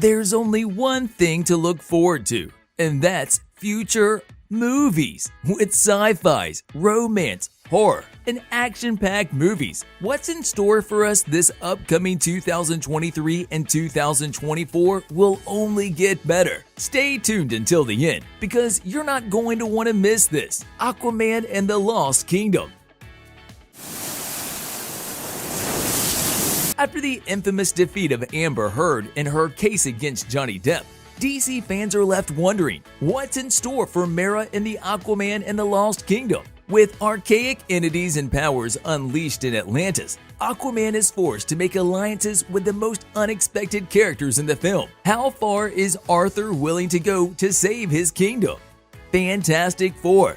There's only one thing to look forward to, and that's future movies with sci-fis, romance, horror, and action-packed movies. What's in store for us this upcoming 2023 and 2024 will only get better. Stay tuned until the end because you're not going to want to miss this. Aquaman and the Lost Kingdom. After the infamous defeat of Amber Heard in her case against Johnny Depp, DC fans are left wondering what's in store for Mera in the Aquaman and the Lost Kingdom. With archaic entities and powers unleashed in Atlantis, Aquaman is forced to make alliances with the most unexpected characters in the film. How far is Arthur willing to go to save his kingdom? Fantastic Four.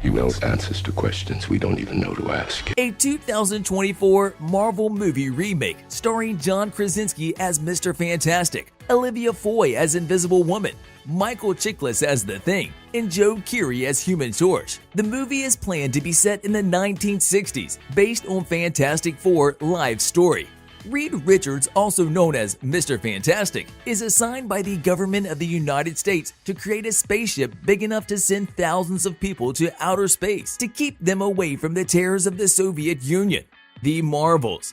He knows answers to questions we don't even know to ask. A 2024 Marvel movie remake starring John Krasinski as Mr. Fantastic, Olivia Foy as Invisible Woman, Michael Chiklis as The Thing, and Joe Keery as Human Torch. The movie is planned to be set in the 1960s, based on Fantastic Four life story. Reed Richards, also known as Mr. Fantastic, is assigned by the government of the United States to create a spaceship big enough to send thousands of people to outer space to keep them away from the terrors of the Soviet Union. The Marvels.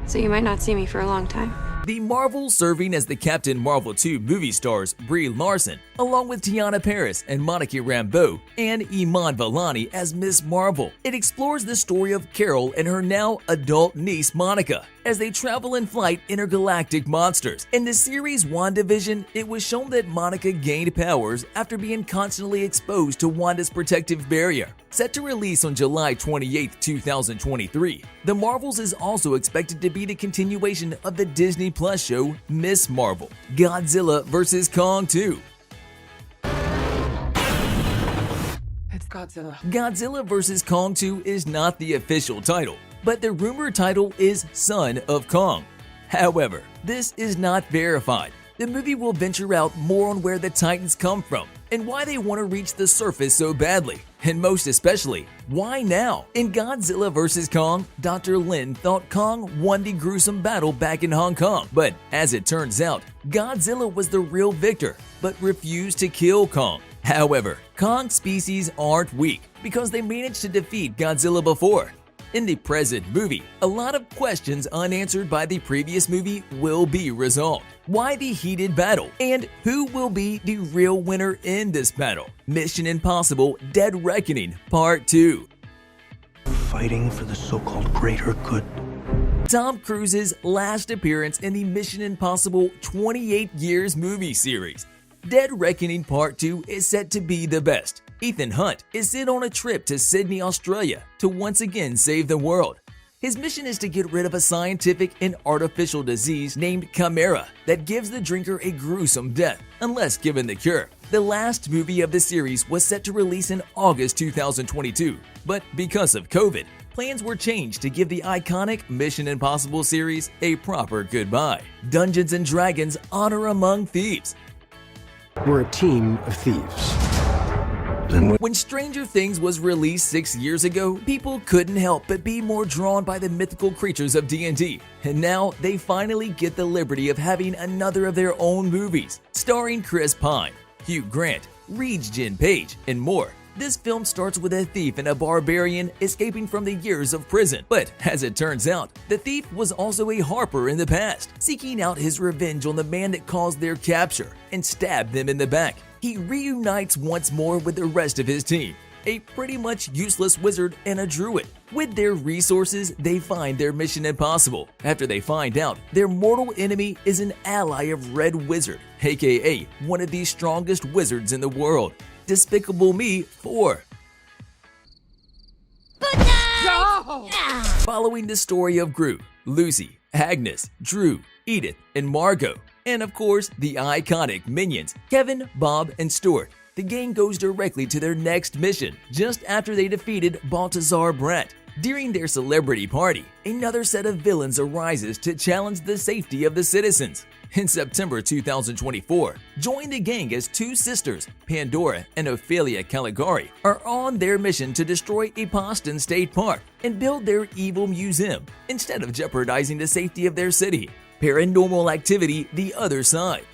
So you might not see me for a long time. The Marvels, serving as the Captain Marvel 2 movie stars Brie Larson, along with Tiana Paris and Monica Rambeau, and Iman Vellani as Miss Marvel. It explores the story of Carol and her now adult niece Monica as they travel in flight intergalactic monsters. In the series WandaVision, it was shown that Monica gained powers after being constantly exposed to Wanda's protective barrier. Set to release on July 28, 2023, The Marvels is also expected to be the continuation of the Disney Plus show Miss Marvel. Godzilla vs. Kong 2. It's Godzilla. Godzilla vs. Kong 2 is not the official title, but the rumored title is Son of Kong. However, this is not verified. The movie will venture out more on where the Titans come from and why they want to reach the surface so badly, and most especially, why now? In Godzilla vs. Kong, Dr. Lin thought Kong won the gruesome battle back in Hong Kong, but as it turns out, Godzilla was the real victor, but refused to kill Kong. However, Kong species aren't weak because they managed to defeat Godzilla before. In the present movie, a lot of questions unanswered by the previous movie will be resolved. Why the heated battle? And who will be the real winner in this battle? Mission Impossible: Dead Reckoning Part 2. Fighting for the so-called greater good. Tom Cruise's last appearance in the Mission Impossible 28 Years movie series. Dead Reckoning Part 2 is set to be the best. Ethan Hunt is sent on a trip to Sydney, Australia to once again save the world. His mission is to get rid of a scientific and artificial disease named Chimera that gives the drinker a gruesome death unless given the cure. The last movie of the series was set to release in August 2022, but because of COVID, plans were changed to give the iconic Mission Impossible series a proper goodbye. Dungeons & Dragons: Honor Among Thieves. We're a team of thieves. When Stranger Things was released 6 years ago, people couldn't help but be more drawn by the mythical creatures of D&D, and now they finally get the liberty of having another of their own movies, starring Chris Pine, Hugh Grant, Regis Page, and more. This film starts with a thief and a barbarian escaping from the years of prison. But as it turns out, the thief was also a harper in the past, seeking out his revenge on the man that caused their capture and stabbed them in the back. He reunites once more with the rest of his team, a pretty much useless wizard and a druid. With their resources, they find their mission impossible after they find out their mortal enemy is an ally of Red Wizard, aka one of the strongest wizards in the world. Despicable Me 4. No! Following the story of Gru, Lucy, Agnes, Drew, Edith, and Margot, and of course the iconic minions Kevin, Bob, and Stuart, the gang goes directly to their next mission just after they defeated Baltazar Brett. During their celebrity party, another set of villains arises to challenge the safety of the citizens. In September 2024, join the gang as two sisters, Pandora and Ophelia Caligari, are on their mission to destroy Eposton State Park and build their evil museum instead of jeopardizing the safety of their city. Paranormal Activity: The Other Side.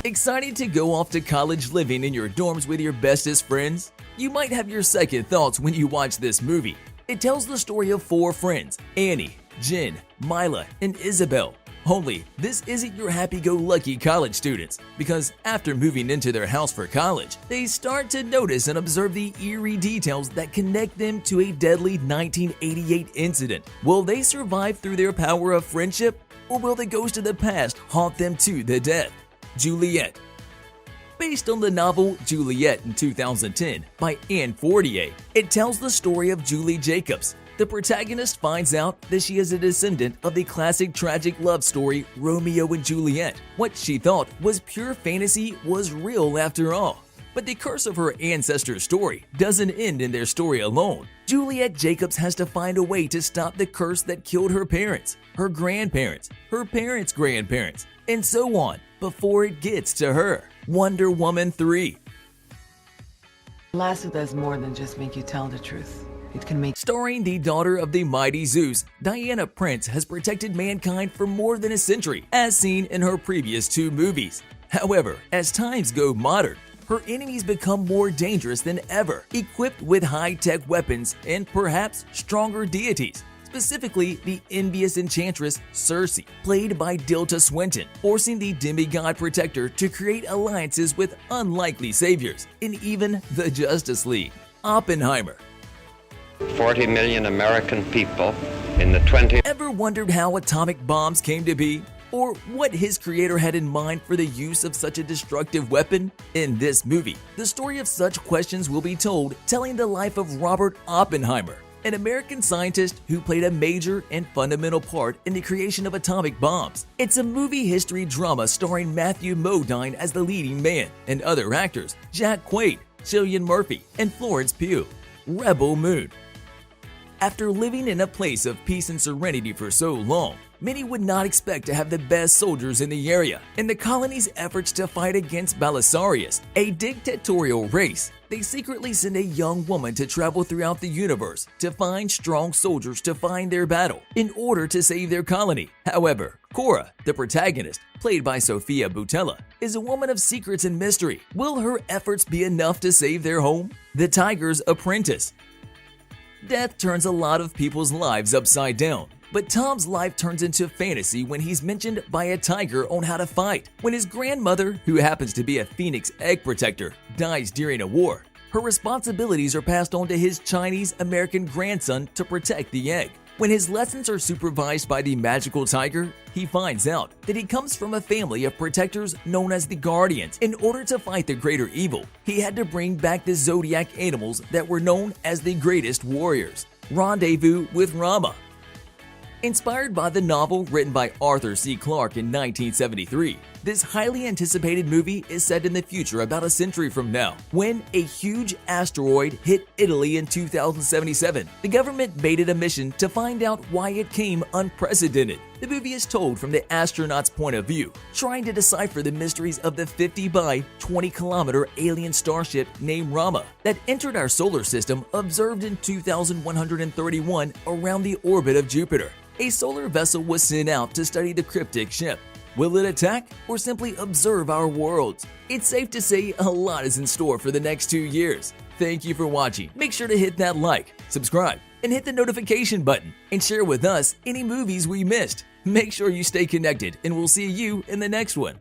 Excited to go off to college living in your dorms with your bestest friends? You might have your second thoughts when you watch this movie. It tells the story of 4 friends, Annie, Jen, Mila, and Isabel. Only, this isn't your happy-go-lucky college students, because after moving into their house for college, they start to notice and observe the eerie details that connect them to a deadly 1988 incident. Will they survive through their power of friendship, or will the ghost of the past haunt them to the death? Juliet. Based on the novel Juliet in 2010 by Anne Fortier, it tells the story of Julie Jacobs. The protagonist finds out that she is a descendant of the classic tragic love story Romeo and Juliet. What she thought was pure fantasy was real after all. But the curse of her ancestor's story doesn't end in their story alone. Juliet Jacobs has to find a way to stop the curse that killed her parents, her grandparents, her parents' grandparents, and so on before it gets to her. Wonder Woman 3. Lasso does more than just make you tell the truth. It can make Starring the daughter of the mighty Zeus, Diana Prince has protected mankind for more than a century, as seen in her previous 2 movies. However, as times go modern, her enemies become more dangerous than ever, equipped with high-tech weapons and perhaps stronger deities. Specifically, the envious enchantress Circe, played by Tilda Swinton, forcing the demigod protector to create alliances with unlikely saviors, and even the Justice League. Oppenheimer. 40 million American people in the 20th. Ever wondered how atomic bombs came to be? Or what his creator had in mind for the use of such a destructive weapon? In this movie, the story of such questions will be told, telling the life of Robert Oppenheimer, an American scientist who played a major and fundamental part in the creation of atomic bombs. It's a movie history drama starring Matthew Modine as the leading man, and other actors Jack Quaid, Cillian Murphy, and Florence Pugh. Rebel Moon. After living in a place of peace and serenity for so long, many would not expect to have the best soldiers in the area. In the colony's efforts to fight against Belisarius, a dictatorial race, they secretly send a young woman to travel throughout the universe to find strong soldiers to find their battle in order to save their colony. However, Cora, the protagonist, played by Sofia Boutella, is a woman of secrets and mystery. Will her efforts be enough to save their home? The Tiger's Apprentice. Death turns a lot of people's lives upside down, but Tom's life turns into fantasy when he's mentioned by a tiger on how to fight. When his grandmother, who happens to be a Phoenix egg protector, dies during a war, her responsibilities are passed on to his Chinese-American grandson to protect the egg. When his lessons are supervised by the magical tiger, he finds out that he comes from a family of protectors known as the Guardians. In order to fight the greater evil, he had to bring back the zodiac animals that were known as the greatest warriors. Rendezvous with Rama. Inspired by the novel written by Arthur C. Clarke in 1973, this highly anticipated movie is set in the future about a century from now, when a huge asteroid hit Italy in 2077. The government made it a mission to find out why it came unprecedented. The movie is told from the astronaut's point of view, trying to decipher the mysteries of the 50 by 20 kilometer alien starship named Rama that entered our solar system, observed in 2131 around the orbit of Jupiter. A solar vessel was sent out to study the cryptic ship. Will it attack or simply observe our worlds? It's safe to say a lot is in store for the next 2 years. Thank you for watching. Make sure to hit that like, subscribe, and hit the notification button, and share with us any movies we missed. Make sure you stay connected, and we'll see you in the next one.